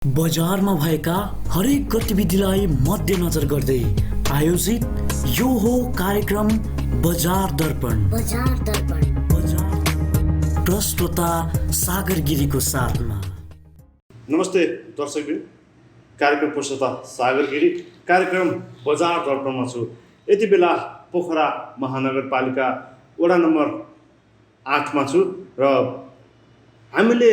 बजारमा भएका हरेक गतिविधिलाई मध्यनजर गर्दै आयोजित यो हो कार्यक्रम बजार दर्पण। प्रस्तुता सागर गिरीको साथमा। नमस्ते दर्शकबिन, कार्यक्रम प्रस्तुता सागर गिरी, कार्यक्रम बजार दर्पणमा छु। यति बेला पोखरा महानगरपालिका वडा नम्बर 8मा छु र हामीले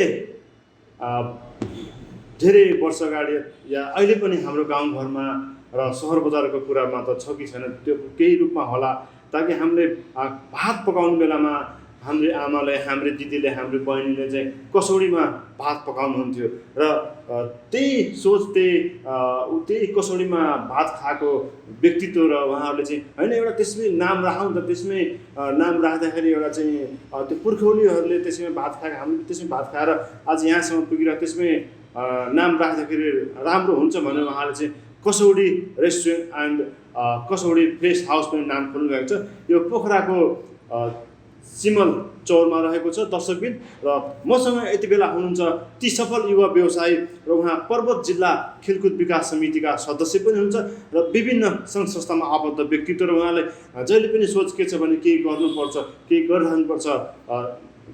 धेरै वर्ष अगाडि या अहिले पनि हाम्रो गाउँघरमा र सहर बजारको कुरामा त छ कि छैन त्यो केही रूपमा होला, ताकि हामीले भात पकाउने बेलामा हाम्रो आमाले, हाम्रो दिदीले, हाम्रो बहिनीले चाहिँ कसौडीमा भात पकाउनुहुन्थ्यो र त्यही सोच त्यही कसौडीमा भात खाएको व्यक्तित्व र उहाँहरूले चाहिँ होइन एउटा त्यसमै नाम राखौँ त, त्यसमै नाम राख्दाखेरि एउटा चाहिँ त्यो पुर्खौलीहरूले त्यसमै भात खाएको, हामीले त्यसमै भात खाएर आज यहाँसम्म पुगिरहेको त्यसमै नाम राख्दाखेरि राम्रो हुन्छ भनेर उहाँले चाहिँ कसौडी restaurant and Kasaudi fresh house पनि नाम खोल्नुभएको छ। यो पोखराको सिमल चौरमा रहेको छ दर्शकबिन, र मसँग यति बेला हुनुहुन्छ ती सफल युवा व्यवसायी र उहाँ पर्वत जिल्ला खेलकुद विकास समितिका सदस्य पनि हुनुहुन्छ र विभिन्न सङ्घ संस्थामा आबद्ध व्यक्तित्व, र उहाँले जहिले पनि सोच के छ भने केही गर्नुपर्छ, केही गरिरहनुपर्छ,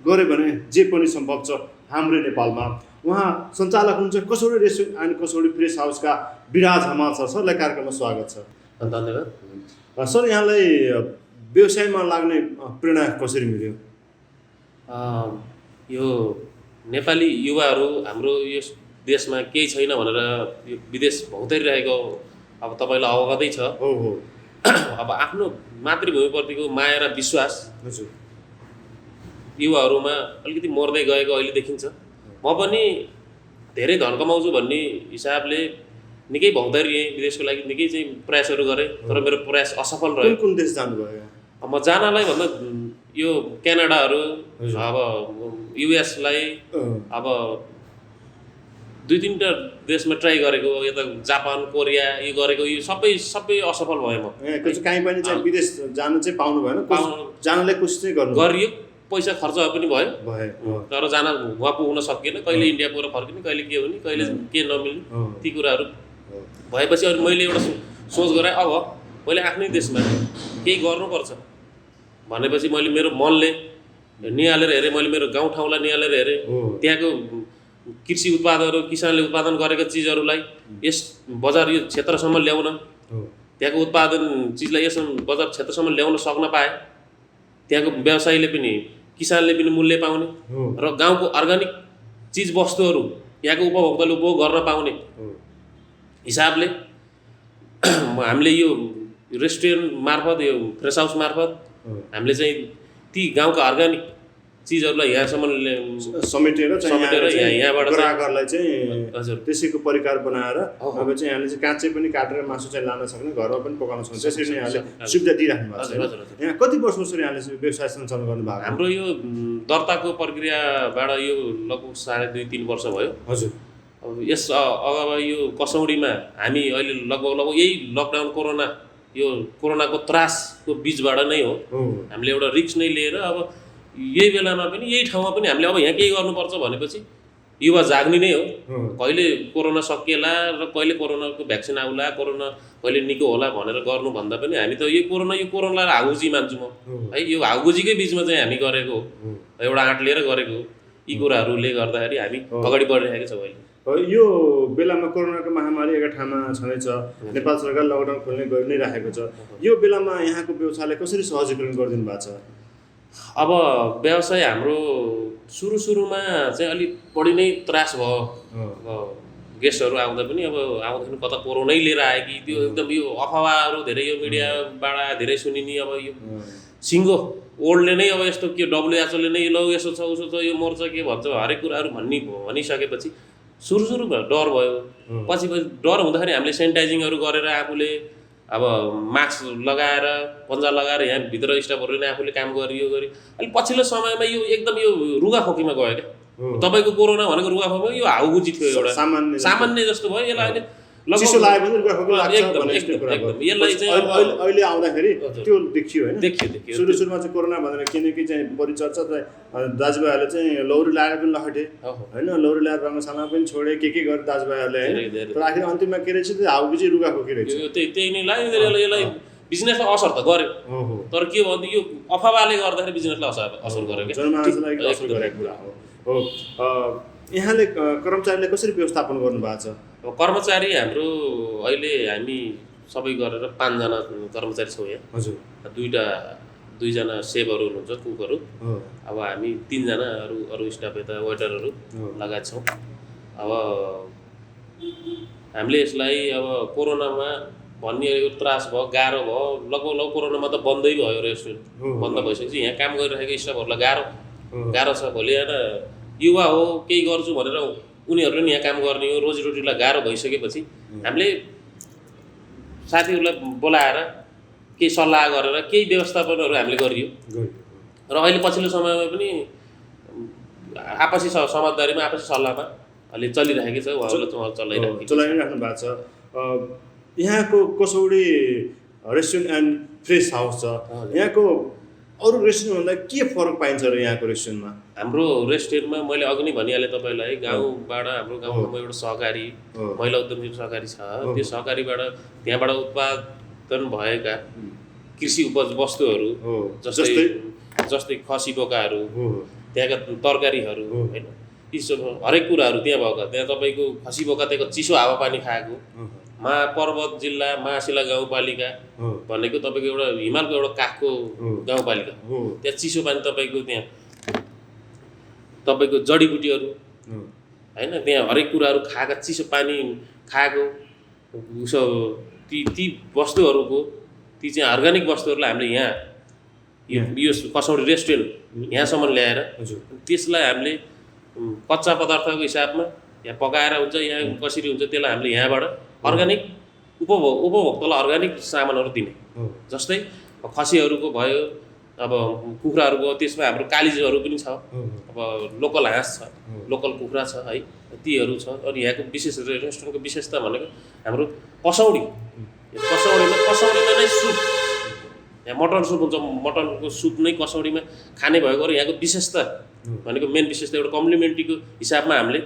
गऱ्यो भने जे पनि सम्भव छ हाम्रो नेपालमा। उहाँ सञ्चालक हुनुहुन्छ Kasaudi restaurant and Kasaudi fresh हाउसका विराज हमाल सर। सरलाई कार्यक्रममा स्वागत छ। धन्यवाद सर, यहाँलाई व्यवसायमा लाग्ने प्रेरणा कसरी मिल्यो? यो नेपाली युवाहरू हाम्रो यो देशमा केही छैन भनेर यो विदेश भौँतारिरहेको अब तपाईँलाई अवगतै छ। हो अब आफ्नो मातृभूमिप्रतिको माया र विश्वास हजुर युवाहरूमा अलिकति मर्दै गएको अहिले देखिन्छ। म पनि धेरै धन कमाउँछु भन्ने हिसाबले निकै भौँतारिएँ, विदेशको लागि निकै चाहिँ प्रयासहरू गरेँ, तर मेरो प्रयास असफल रह्यो। कुन देश जानुभयो? म जानलाई भन्दा यो क्यानाडाहरू, अब युएसलाई, अब 2-3टा देशमा ट्राई गरेको, यता जापान, कोरिया यो गरेको, यो सबै असफल भएँ म। कहीँ पनि चाहिँ विदेश जानु चाहिँ पाउनु भएन? जानलाई कोसिस चाहिँ गर्नु गरियो, पैसा खर्च पनि भयो, तर जान उहाँ पुग्न सकिएन। कहिले इन्डिया पुगेर फर्किने, कहिले के हुने, कहिले के नमिल्ने, ती कुराहरू भएपछि अनि मैले एउटा सोच गरेँ, अब मैले आफ्नै देशमा केही गर्नुपर्छ भनेपछि मैले मेरो मनले निहालेर हेरेँ, मैले मेरो गाउँठाउँलाई निहालेर हेरेँ। त्यहाँको कृषि उत्पादनहरू, किसानले उत्पादन गरेका चिजहरूलाई यस बजार यो क्षेत्रसम्म ल्याउन, त्यहाँको उत्पादन चिजलाई यस बजार क्षेत्रसम्म ल्याउन सक्न पाएँ। त्यहाँको व्यवसायीले पनि, किसानले पनि मूल्य पाउने र गाउँको अर्ग्यानिक चिज वस्तुहरू यहाँको उपभोक्ताले उपभोग गर्न पाउने हिसाबले हामीले यो रेस्टुरेन्ट मार्फत, यो फ्रेस हाउस मार्फत हामीले चाहिँ ती गाउँका अर्ग्यानिक चिजहरूलाई यहाँसम्म समेटेर यहाँबाट ग्राहकहरूलाई चाहिँ हजुर त्यसैको परिकार बनाएर अब चाहिँ यहाँले चाहिँ काँचै पनि काटेर मासु चाहिँ लान सक्ने, घरमा पनि पकाउन सक्ने, त्यसरी नै यहाँले सुविधा दिइराख्नु भएको छ। यहाँ कति वर्षसम्म यहाँले व्यवसाय सञ्चालन गर्नुभएको? हाम्रो यो दर्ताको प्रक्रियाबाट यो लगभग 2.5-3 वर्ष भयो। हजुर। अब यस अगावि यो कसौडीमा हामी अहिले लगभग यही लकडाउन कोरोनाको त्रासको बिचबाट नै हो हामीले एउटा रिस्क नै लिएर अब यही बेलामा पनि यही ठाउँमा पनि हामीले अब यहाँ केही गर्नुपर्छ भनेपछि युवा जाग्ने नै हो। कहिले कोरोना सकिएला र कहिले कोरोनाको भ्याक्सिन आउला, कोरोना कहिले निको होला भनेर गर्नुभन्दा पनि हामी त यो कोरोनालाई हाउजी मान्छु म है। यो हाउजीकै बिचमा चाहिँ हामी गरेको एउटा आँट लिएर गरेको यी कुराहरूले गर्दाखेरि हामी अगाडि बढिरहेको छौँ। अहिले यो बेलामा कोरोनाको महामारी एका ठाउँमा छँदैछ, नेपाल सरकार लकडाउन खोल्ने गरि नै राखेको छ। यो बेलामा यहाँको व्यवसायलाई कसरी सहजीकरण गरिदिनु भएको छ? अब व्यवसाय हाम्रो सुरुमा चाहिँ अलिक बढी नै त्रास भयो। गेस्टहरू आउँदा पनि अब आउँदाखेरि कता कोरोनै लिएर आयो कि, त्यो एकदम यो अफवाहहरू धेरै यो मिडियाबाट धेरै सुनिने, अब यो सिङ्गो ओल्डले नै अब यस्तो के WHO ले नै ल यसो छ उसो छ, यो मर्छ के भन्छ, हरेक कुराहरू भनिसकेपछि सुरुमा डर भयो। पछि डर हुँदाखेरि हामीले सेनिटाइजिङहरू गरेर आफूले अब मास्क लगाएर, पन्जा लगाएर यहाँ भित्र स्टाफहरूले नै आफूले काम गरियो। अहिले पछिल्लो समयमा यो एकदम यो रुगाखोकीमा गयो क्या। तपाईँको कोरोना भनेको रुगाखोकीमा यो हाउगुजी थियो, एउटा सामान्य जस्तो भयो। यसलाई अहिले चिसो लाग्यो भने रुगा खोकी लाग्छ एकदम, भन्ने यस्तो कुरा एकदम, भयो। यसलाई चाहिँ अहिले अहिले आउँदाखेरि हजुर। त्यो देखियो होइन देखियो सुरुमा चाहिँ कोरोना भनेर किनकि चाहिँ परिचर्चा चाहिँ दाजुभाइहरूले चाहिँ लौरी लगाएर पनि लखटे होइन लौरी लगाएर रङ्गशालामा पनि छोडे के गरे दाजुभाइहरूले होइन तर आखिर अन्तिममा के रहेछ त्यो हाउकी चाहिँ रुगा खोकी रहेछ त्यही नै लाग्यो यसलाई बिजनेसलाई असर त गर्यो तर के भन्दा यो अफवाहले गर्दाखेरि बिजनेसलाई असर गर्यो क्या जनमानसलाई एकदम असर गरेको कुरा हो यहाँले कर्मचारीले कसरी व्यवस्थापन गर्नुभएको छ अब कर्मचारी हाम्रो अहिले हामी सबै गरेर 5 जना कर्मचारी छौँ यहाँ हजुर दुईजना सेभहरू हुनुहुन्छ कुकहरू अब हामी 3 जना अरू स्टाफ यता वेटरहरू लगायत छौँ अब हामीले यसलाई अब कोरोनामा भन्ने यो त्रास भयो गाह्रो भयो लगभग कोरोनामा त बन्दै भयो रेस्टुरेन्ट बन्द भइसकेपछि यहाँ काम गरिरहेको स्टाफहरूलाई गाह्रो छ भोलि होइन युवा हो केही गर्छु भनेर उनीहरूले नि यहाँ काम गर्ने हो रोजीरोटीलाई गाह्रो भइसकेपछि हामीले साथीहरूलाई बोलाएर केही सल्लाह गरेर केही व्यवस्थापनहरू हामीले गरियो र अहिले पछिल्लो समयमा पनि आपसी समझदारीमा आपसी सल्लाहमा अहिले चलिरहेको छ उहाँहरूले चलाइराख्नु भएको छ यहाँको कसौडी रेस्टुरेन्ट एन्ड फ्रेस हाउस छ यहाँको अरू रेस्टुरेन्टभन्दा के फरक पाइन्छ र यहाँको रेस्टुरेन्टमा हाम्रो रेस्टुरेन्टमा मैले अघि नै भनिहालेँ तपाईँलाई गाउँबाट हाम्रो गाउँमा एउटा सहकारी महिला उद्यमशील सहकारी छ त्यो सहकारीबाट त्यहाँबाट उत्पादन भएका कृषि उपज वस्तुहरू जस्तै खसी बोकाहरू त्यहाँका तरकारीहरू होइन यी सब हरेक कुराहरू त्यहाँ भएका त्यहाँ तपाईँको खसी बोका त्यहाँको चिसो हावापानी खाएको पर्वत जिल्ला महाशिला गाउँपालिका भनेको तपाईँको एउटा हिमालको एउटा काखको गाउँपालिका त्यहाँ चिसो पानी तपाईँको त्यहाँ तपाईँको जडीबुटीहरू होइन त्यहाँ हरेक कुराहरू खाएका चिसो पानी खाएको उसो ती वस्तुहरूको ती चाहिँ अर्ग्यानिक वस्तुहरूलाई हामीले यहाँ यो कसौडी रेस्टुरेन्ट यहाँसम्म ल्याएर त्यसलाई हामीले कच्चा पदार्थको हिसाबमा यहाँ पकाएर हुन्छ यहाँ कसरी हुन्छ त्यसलाई हामीले यहाँबाट अर्ग्यानिक उपभोक्तालाई अर्ग्यानिक सामानहरू दिने जस्तै खसीहरूको भयो अब कुखुराहरूको त्यसमा हाम्रो कालिजहरू पनि छ अब लोकल हाँस छ लोकल कुखुरा छ है तीहरू छ अनि यहाँको विशेष रेस्टुरेन्टको विशेषता भनेको हाम्रो कसौडीमा नै सुप यहाँ मटन सुप हुन्छ मटनको सुप नै कसौडीमा खाने भएको र यहाँको विशेषता भनेको मेन विशेषता एउटा कम्प्लिमेन्ट्रीको हिसाबमा हामीले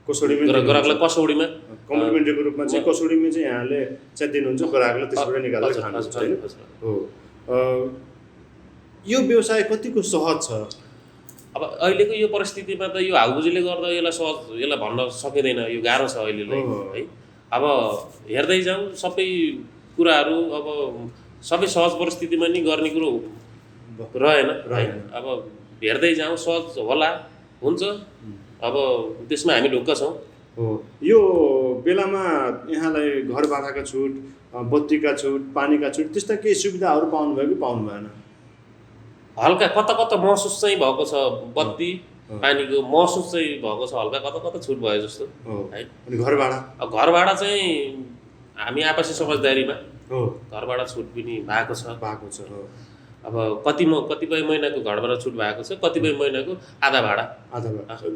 ग्राहकलाई कसौडीमा कम्प्लिमेन्ट्रीको रूपमा चाहिँ कसौडीमा चाहिँ यहाँले चाहिँ दिनुहुन्छ ग्राहकलाई त्यसबाट निकालेर खानुहुन्छ हैन हो यो व्यवसाय कतिको सहज छ अब अहिलेको यो परिस्थितिमा त यो हाउबुजीले गर्दा यसलाई भन्न सकिँदैन यो गाह्रो छ अहिलेलाई है अब हेर्दै जाउँ सबै कुराहरू अब सबै सहज परिस्थितिमा नि गर्ने कुरो रहेन अब हेर्दै जाउँ सहज होला हुन्छ अब त्यसमा हामी ढुक्क छौँ हो यो बेलामा यहाँलाई घर भाडाका छुट बत्तीका छुट पानीका छुट त्यस्ता केही सुविधाहरू पाउनुभयो कि पाउनु भएन हल्का कता महसुस चाहिँ भएको छ बत्ती पानीको महसुस चाहिँ भएको छ हल्का कता छुट भयो जस्तो है अनि घर भाडा चाहिँ हामी आपसी समझदारीमा घर भाडा छुट पनि भएको छ अब कतिपय महिनाको घर भाडा छुट भएको छ कतिपय महिनाको आधा भाडा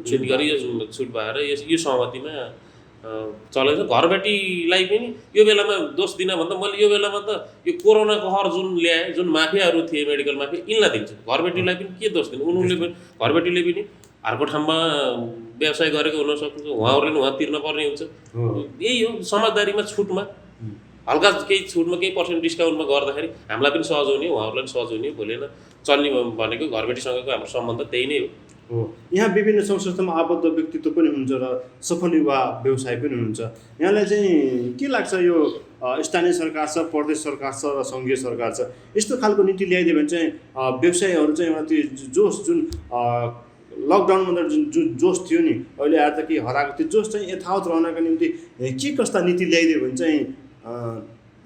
जुन गरी यो छुट भएर यो सहमतिमा चलेको छ घरबेटीलाई पनि यो बेलामा दोष दिन भन्दा मैले यो बेलामा त यो कोरोना कहर जुन ल्याए जुन माफियाहरू थिए मेडिकल माफिया यिनलाई दिन्छु घरबेटीलाई पनि के दोष दिनु उनीहरूले पनि घरबेटीले पनि अर्को ठाउँमा व्यवसाय गरेको हुन सक्छ उहाँहरूले पनि उहाँ तिर्न पर्ने हुन्छ यही हो समझदारीमा छुटमा हल्का केही छुटमा केही पर्सेन्ट डिस्काउन्टमा गर्दाखेरि हामीलाई पनि सहज हुने उहाँहरूलाई पनि सहज हुने भोलि चल्ने भनेको घरबेटीसँगको हाम्रो सम्बन्ध त्यही नै हो यहाँ विभिन्न संस्थामा आबद्ध व्यक्तित्व पनि हुन्छ र सफल युवा व्यवसाय पनि हुनुहुन्छ यहाँलाई चाहिँ के लाग्छ यो स्थानीय सरकार छ प्रदेश सरकार छ र सङ्घीय सरकार छ यस्तो खालको नीति ल्याइदियो भने चाहिँ व्यवसायीहरू चाहिँ एउटा त्यो जोस जुन लकडाउनमा जुन जोस थियो नि अहिले आएर त के हराएको त्यो जोस चाहिँ यथावत रहनको निम्ति के कस्ता नीति ल्याइदियो भने चाहिँ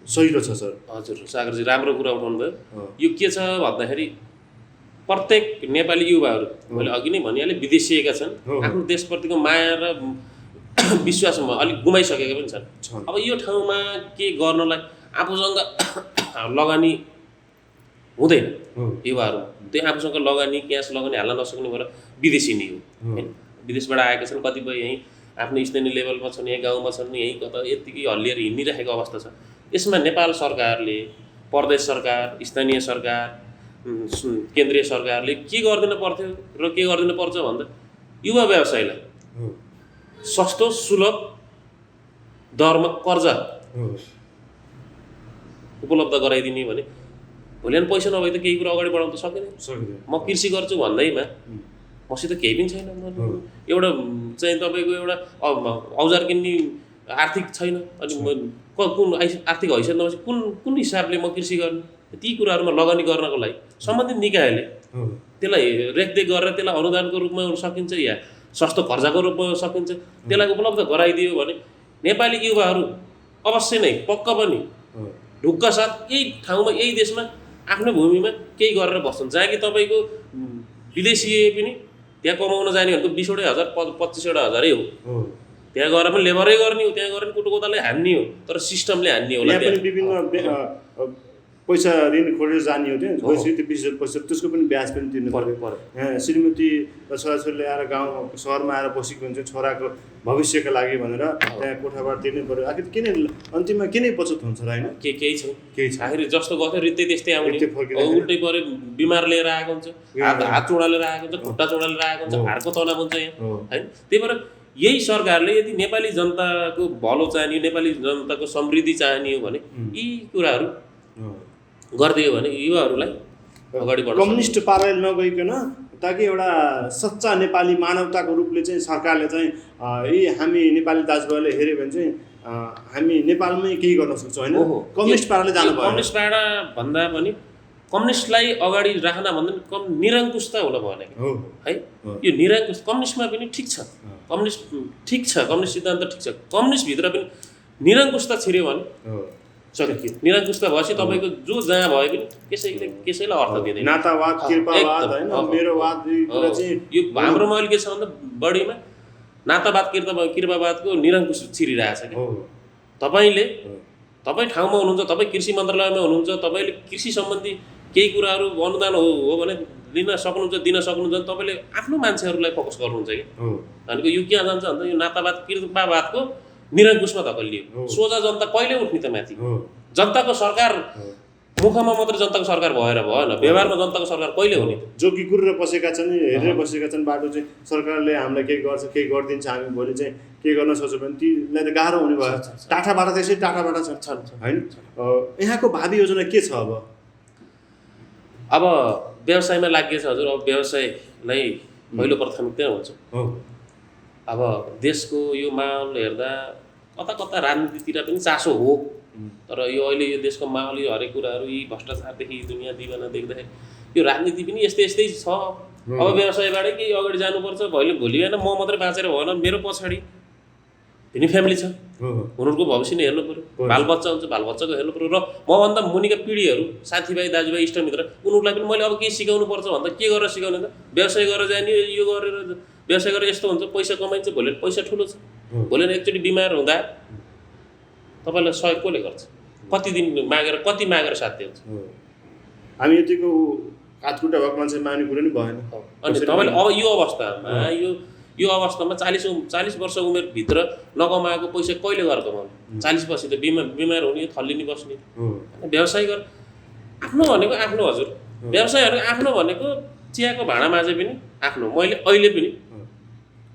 सहिलो छ सर हजुर सागरजी राम्रो कुरा उठाउनु भयो यो के छ भन्दाखेरि प्रत्येक नेपाली युवाहरू मैले अघि नै भनिहालेँ विदेशिएका छन् आफ्नो देशप्रतिको माया र विश्वासमा अलिक गुमाइसकेका पनि छन् अब यो ठाउँमा के गर्नलाई आफूसँग लगानी हुँदैन युवाहरू त्यही आफूसँग लगानी क्यास लगानी हाल्न नसक्ने भएर विदेशी नै हो होइन विदेशबाट आएका छन् कतिपय यहीँ आफ्नो स्थानीय लेभलमा छन्, यहाँ गाउँमा छन्, यहीँ कता यत्तिकै हल्लिएर हिँडिरहेको अवस्था छ। यसमा नेपाल सरकारले, प्रदेश सरकार, स्थानीय सरकार, केन्द्रीय सरकारले के गरिदिनु पर्थ्यो र के गरिदिनु पर्छ भन्दा युवा व्यवसायीलाई सस्तो सुलभ दरमा कर्जा उपलब्ध गराइदिने भने भोलि पैसा नभए त केही कुरा अगाडि बढाउन त सकिँदैन। म कृषि गर्छु भन्दैमा मसित केही पनि छैन, एउटा चाहिँ तपाईँको एउटा औजार किन्ने आर्थिक छैन, अनि कुन आर्थिक हैसियत नभएपछि कुन हिसाबले म कृषि गर्ने, ती कुराहरूमा लगानी गर्नको लागि सम्बन्धित निकायले त्यसलाई रेखदेख गरेर त्यसलाई अनुदानको रूपमा सकिन्छ या सस्तो खर्चाको रूपमा सकिन्छ, त्यसलाई उपलब्ध गराइदियो भने नेपाली युवाहरू अवश्य नै पक्का पनि ढुक्का साथ यही ठाउँमा यही देशमा आफ्नो भूमिमा केही गरेर बस्छन्। जहाँ कि तपाईँको विदेशीय पनि त्यहाँ कमाउन जाने भनेको 20वटा हजार 25वटा हजारै हो, त्यहाँ गएर पनि लेबरै गर्ने हो, त्यहाँ गएर पनि कुटो कोदाले हान्ने हो, तर सिस्टमले हान्ने होला। पनि विभिन्न पैसा ऋण खोजेर जाने हो, त्यहाँ गएपछि त्यो 20,000 पैसा त्यसको पनि ब्याज पनि तिर्नु पर्यो। श्रीमती र छोराछोरीले आएर गाउँ सहरमा आएर बसेको हुन्छ छोराको भविष्यका लागि भनेर त्यहाँ कोठाबाट तिर्नै पर्यो। आखिर किन अन्तिममा किन बचत हुन्छ र होइन? केही छ आखिर जस्तो गर्थ्यो रित्तै त्यस्तै आउने, उल्टै पऱ्यो बिमार लिएर आएको हुन्छ, हात चुडालेर आएको हुन्छ, खुट्टा चुडालेर आएको हुन्छ, हाडको तनाव हुन्छ यहाँ होइन। त्यही भएर यही सरकारले यदि नेपाली जनताको भलो चाहने, नेपाली जनताको समृद्धि चाहने हो भने यी कुराहरू गरिदियो भने युवाहरूलाई अगाडि बढ्छ। कम्युनिस्ट पाराले नगइकन ताकि एउटा सच्चा नेपाली मानवताको रूपले चाहिँ सरकारले चाहिँ यी हामी नेपाली दाजुभाइले हेऱ्यो भने चाहिँ हामी नेपालमै केही गर्न सक्छौँ होइन? कम्युनिस्ट पाराले जानु भयो। कम्युनिस्ट पारा भन्दा पनि कम्युनिस्टलाई अगाडि राख्न भन्दा कम निरङ्कुशता हुन भएन है। यो निरङ्कुश कम्युनिस्टमा पनि ठिक छ, कम्युनिस्ट ठिक छ, कम्युनिस्ट सिद्धान्त ठिक छ, कम्युनिस्टभित्र पनि निरङ्कुशता छिर्यो भने सक्यो। निरङ्कुशता भएपछि तपाईँको जो जहाँ भए पनि कसैलाई अर्थ दिँदैन। नातावाद, कृपावाद होइन, मेरोवाद यो हाम्रोमा अहिले के छ भन्दा बढीमा नातावाद कृपावादको निरङ्कुश छिरिरहेछ कि तपाईँ ठाउँमा हुनुहुन्छ, तपाईँ कृषि मन्त्रालयमा हुनुहुन्छ, तपाईँले कृषि सम्बन्धी केही कुराहरू अनुदान हो भने लिन सक्नुहुन्छ, दिन सक्नुहुन्छ भने तपाईँले आफ्नो मान्छेहरूलाई फोकस गर्नुहुन्छ कि भनेको यो के जान्छ भन्दा यो नातावाद कृपावादको निरङ्कुशमा धकलियो। सोझा जनता कहिले उठ्ने त माथि? जनताको सरकार मुखमा मात्रै जनताको सरकार भएर भएन, व्यवहारमा जनताको सरकार कहिले हुने? जो कि कुरेर बसेका छन्, हेरेर बसेका छन् बाटो चाहिँ सरकारले हामीलाई केही गर्छ, केही गरिदिन्छ, हामी भोलि चाहिँ के गर्न सक्छौँ भने तीलाई त गाह्रो हुने भयो। टाढाबाट त्यसै टाढाबाट छन् होइन? यहाँको भावी योजना के छ अब व्यवसायमा लागिएछ हजुर। अब व्यवसायलाई पहिलो प्राथमिकता हुन्छ। अब देशको यो माहौल हेर्दा कता कता राजनीतितिर पनि चासो हो, तर यो अहिले यो देशको माहौल, यो हरेक कुराहरू, यी भ्रष्टाचारदेखि दुनियाँ दिवाना देख्दाखेरि यो राजनीति पनि यस्तै छ। अब व्यवसायबाटै केही अगाडि जानुपर्छ। भोलि बिहान म मात्रै बाँचेर भएन, मेरो पछाडि पनि फ्यामिली छ, उनीहरूको भविष्य नै हेर्नु पऱ्यो, बालबच्चा हुन्छ, बालबच्चाको हेर्नु पऱ्यो, र मभन्दा मुनिका पिँढीहरू, साथीभाइ, दाजुभाइ, इष्टमित्र, उनीहरूलाई पनि मैले अब केही सिकाउनु पर्छ भन्दा के गरेर सिकाउने त? व्यवसाय गरेर जाने, यो गरेर व्यवसाय गरेर यस्तो हुन्छ, पैसा कमाइन्छ, भोलि पैसा ठुलो छ, भोलि एकचोटि बिमार हुँदा तपाईँलाई सहयोग कसले गर्छ? कति दिन मागेर, कति मागेर साध्य हुन्छ? हामी यतिको हातखुट्टा भएको मान्छे माग्ने कुरो नि भएन। अनि तपाईँले अब यो अवस्थामा 40 वर्ष उमेरभित्र नकमाएको पैसा कहिले गएर कमाउने? 40 पछि त बिमार हुने, थल्लिने, बस्ने। व्यवसाय गर आफ्नो भनेको आफ्नो हजुर, व्यवसायहरू आफ्नो भनेको चियाको भाँडा माझे पनि आफ्नो।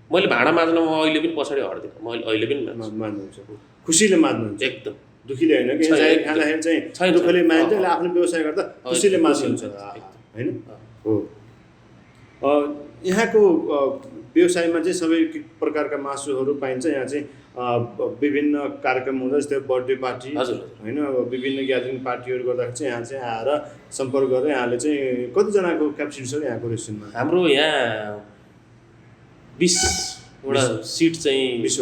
मैले भाँडा माझ्न म अहिले पनि पछाडि हट्दिनँ, मैले अहिले पनि मान्नुहुन्छ, खुसीले मान्नुहुन्छ, एकदम दुखीले होइन कि खाँदाखेरि चाहिँ दुःखले मान्छ, आफ्नो व्यवसाय गर्दा खुसीले मान्नुहुन्छ होइन? हो। यहाँको व्यवसायमा चाहिँ सबै प्रकारका मासुहरू पाइन्छ। यहाँ चाहिँ विभिन्न कार्यक्रम हुँदा जस्तै बर्थडे पार्टी होइन, विभिन्न ग्यादरिङ पार्टीहरू गर्दाखेरि चाहिँ यहाँ चाहिँ आएर सम्पर्क गरेर यहाँले चाहिँ कतिजनाको क्याप्सिटी छ यहाँको रेस्टुरेन्टमा? हाम्रो यहाँ 20वटा सिट चाहिँ 20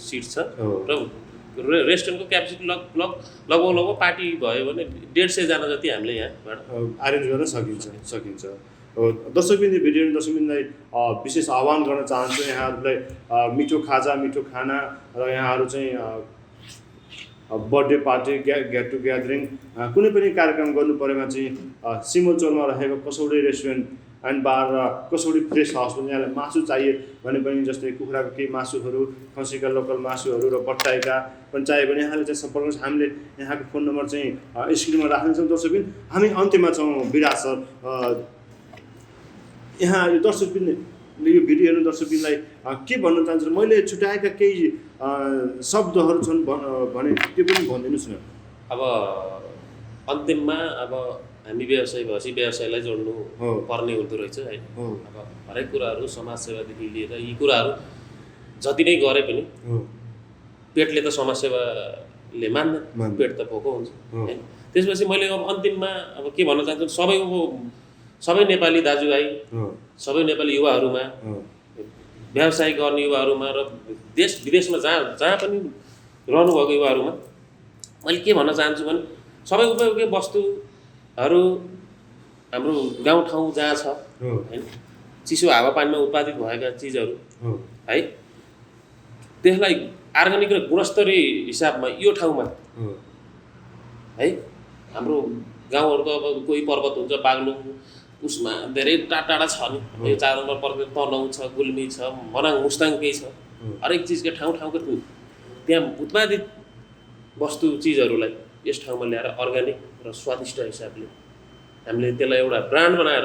सिट छ र रेस्टुरेन्टको क्यापेसिटी लगभग पार्टी भयो भने 150 जना जति हामीले यहाँबाट अरेन्ज गर्न सकिन्छ। दर्शकबिन्दु भिडियो दर्शकबिन्दुलाई विशेष आह्वान गर्न चाहन्छु, यहाँहरूलाई मिठो खाजा, मिठो खाना र यहाँहरू चाहिँ birthday party, get to gathering, कुनै पनि कार्यक्रम गर्नु परेमा चाहिँ सिमलचौरमा रहेको कसौडे रेस्टुरेन्ट अनि बार कसौडी फ्रेस हाउस पनि यहाँलाई मासु चाहिए भने पनि जस्तै कुखुराको केही मासुहरू खसीका लोकल मासुहरू र बट्टाइका पनि चाहियो भने यहाँले चाहिँ सम्पर्क गर्नुहोस्। हामीले यहाँको फोन नम्बर चाहिँ स्क्रिनमा राख्नेछौँ। दर्शकबिन हामी अन्त्यमा छौँ विराज सर। यहाँ यो दर्शकबिनले यो भिडियो हेर्नु दर्शकबिनलाई के भन्न चाहन्छु, मैले छुट्याएका केही शब्दहरू छन् भने त्यो पनि भनिदिनुहोस् न। अब अन्तिममा अब हामी व्यवसाय भएपछि व्यवसायलाई जोड्नु पर्ने हुँदो रहेछ होइन। अब हरेक कुराहरू समाजसेवादेखि लिएर यी कुराहरू जति नै गरे पनि पेटले त समाजसेवाले मान्दैन, पेट त भोको हुन्छ होइन। त्यसपछि मैले अब अन्तिममा अब के भन्न चाहन्छु, सबै नेपाली दाजुभाइ, सबै नेपाली युवाहरूमा, व्यवसाय गर्ने युवाहरूमा र देश विदेशमा जहाँ पनि रहनुभएको युवाहरूमा मैले के भन्न चाहन्छु भने सबै उपयोगी वस्तुहरू हाम्रो गाउँठाउँ जहाँ छ होइन, चिसो हावापानीमा उत्पादित भएका चिजहरू है, त्यसलाई अर्ग्यानिक र गुणस्तरीय हिसाबमा यो ठाउँमा है, हाम्रो गाउँहरू त अब कोही पर्वत हुन्छ बागलुङ उसमा धेरै टाढा छ नि, 4 नम्बर पर्वत तनहुँ छ, गुल्मी छ, मनाङ मुस्ताङ केही छ, हरेक चिजको ठाउँको त्यहाँ उत्पादित वस्तु चिजहरूलाई यस ठाउँमा ल्याएर अर्ग्यानिक र स्वादिष्ट हिसाबले हामीले त्यसलाई एउटा ब्रान्ड बनाएर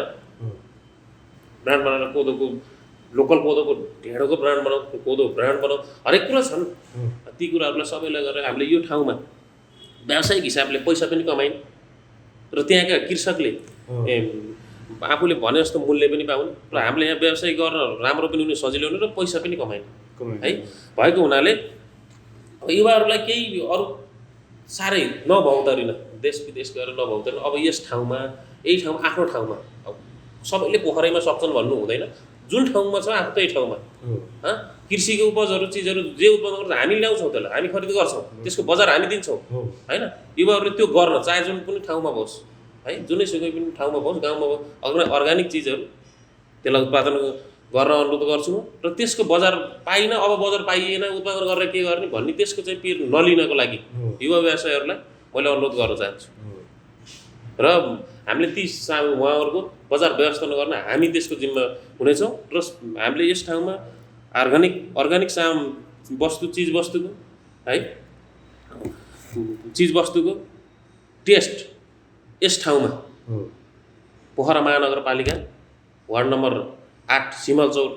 कोदोको लोकल कोदोको ढेँडोको ब्रान्ड बनाऊ, कोदो ब्रान्ड बनाऊ, हरेक कुरा छन्। ती कुराहरूलाई सबैलाई गरेर हामीले यो ठाउँमा व्यावसायिक हिसाबले पैसा पनि कमाइन् र त्यहाँका कृषकले आफूले भने जस्तो मूल्य पनि पाउने र हामीले यहाँ व्यवसाय गर्न राम्रो पनि हुने, सजिलो हुने र पैसा पनि कमाइन् है भएको हुनाले युवाहरूलाई केही अरू साह्रै नभौतारिन, देश विदेश गएर नभौतारिन। अब यस ठाउँमा यही ठाउँमा आफ्नो ठाउँमा अब सबैले पोखरैमा सक्छन् भन्नु हुँदैन, जुन ठाउँमा छ आफू त्यही ठाउँमा कृषिको उपजहरू चिजहरू जे उत्पादन गर्छ हामी ल्याउँछौँ, त्यसलाई हामी खरिद गर्छौँ, त्यसको बजार हामी दिन्छौँ होइन। युवाहरूले त्यो गर्न चाहे जुन पनि ठाउँमा होस् है, जुनैसुकै पनि ठाउँमा होस्, गाउँमा होस्, अर्ग्यानिक चिजहरू त्यसलाई उत्पादन गर्न अनुरोध गर्छु म। र त्यसको बजार पाइनँ, अब बजार पाइएन, उत्पादन गरेर के गर्ने भन्ने त्यसको चाहिँ पिर नलिनको लागि युवा व्यवसायहरूलाई मैले अनुरोध गर्न चाहन्छु। र हामीले ती उहाँहरूको बजार व्यवस्था गर्न हामी त्यसको जिम्मा हुनेछौँ र हामीले यस ठाउँमा अर्ग्यानिक चिजवस्तुको है, चिजवस्तुको टेस्ट यस ठाउँमा पोखरा महानगरपालिका वार्ड नम्बर 8 सिमलचौर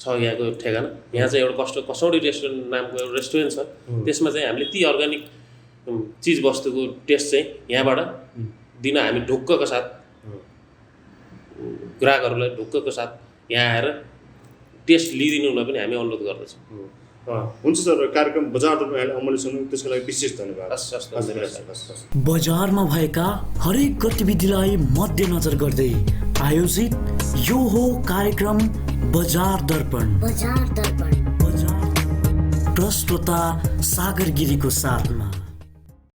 छ यहाँको ठेगाना। यहाँ चाहिँ एउटा कसौडी रेस्टुरेन्ट नामको एउटा रेस्टुरेन्ट छ, त्यसमा चाहिँ हामीले ती अर्ग्यानिक चिजवस्तुको टेस्ट चाहिँ यहाँबाट दिन हामी ढुक्कको साथ ग्राहकहरूलाई ढुक्कको साथ यहाँ आएर टेस्ट लिइदिनु हुन पनि हामी अनुरोध गर्दछौँ। हुन्छ सर, कार्यक्रम बजार दर्पण अमूल्य समय त्यसको लागि विशेष धन्यवाद। बजारमा भएका हरेक गतिविधिलाई मध्यनजर गर्दै आयोजित यो हो कार्यक्रम बजार दर्पण। प्रस्तुता सागर गिरीको साथमा।